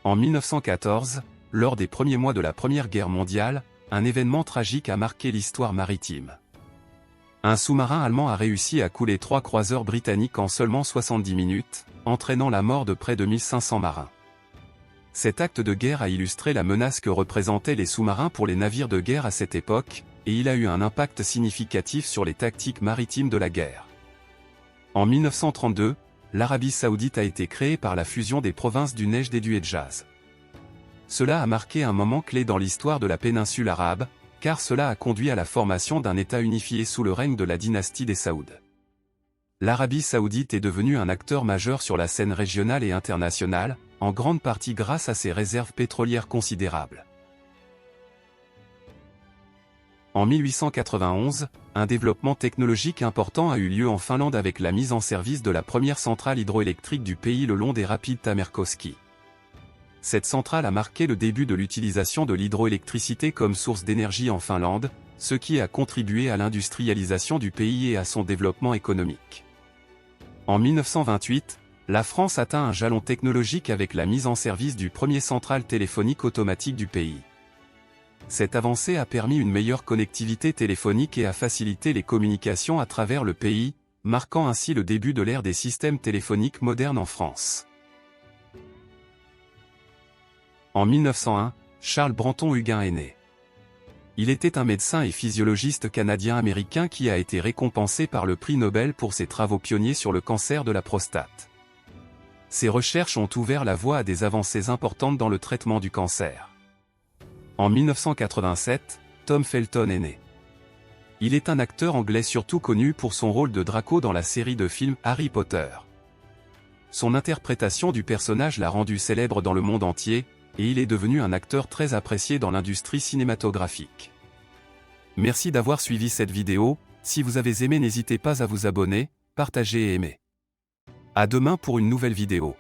En 1914, lors des premiers mois de la Première Guerre mondiale, un événement tragique a marqué l'histoire maritime. Un sous-marin allemand a réussi à couler 3 croiseurs britanniques en seulement 70 minutes, entraînant la mort de près de 1500 marins. Cet acte de guerre a illustré la menace que représentaient les sous-marins pour les navires de guerre à cette époque, et il a eu un impact significatif sur les tactiques maritimes de la guerre. En 1932, l'Arabie Saoudite a été créée par la fusion des provinces du Nejd et du Hedjaz. Cela a marqué un moment clé dans l'histoire de la péninsule arabe, car cela a conduit à la formation d'un État unifié sous le règne de la dynastie des Saouds. L'Arabie Saoudite est devenue un acteur majeur sur la scène régionale et internationale, en grande partie grâce à ses réserves pétrolières considérables. En 1891, un développement technologique important a eu lieu en Finlande avec la mise en service de la première centrale hydroélectrique du pays le long des rapides Tamerkoski. Cette centrale a marqué le début de l'utilisation de l'hydroélectricité comme source d'énergie en Finlande, ce qui a contribué à l'industrialisation du pays et à son développement économique. En 1928, la France atteint un jalon technologique avec la mise en service du premier centrale téléphonique automatique du pays. Cette avancée a permis une meilleure connectivité téléphonique et a facilité les communications à travers le pays, marquant ainsi le début de l'ère des systèmes téléphoniques modernes en France. En 1901, Charles Branton-Huguin est né. Il était un médecin et physiologiste canadien-américain qui a été récompensé par le prix Nobel pour ses travaux pionniers sur le cancer de la prostate. Ses recherches ont ouvert la voie à des avancées importantes dans le traitement du cancer. En 1987, Tom Felton est né. Il est un acteur anglais surtout connu pour son rôle de Draco dans la série de films Harry Potter. Son interprétation du personnage l'a rendu célèbre dans le monde entier, et il est devenu un acteur très apprécié dans l'industrie cinématographique. Merci d'avoir suivi cette vidéo. Si vous avez aimé, n'hésitez pas à vous abonner, partager et aimer. À demain pour une nouvelle vidéo.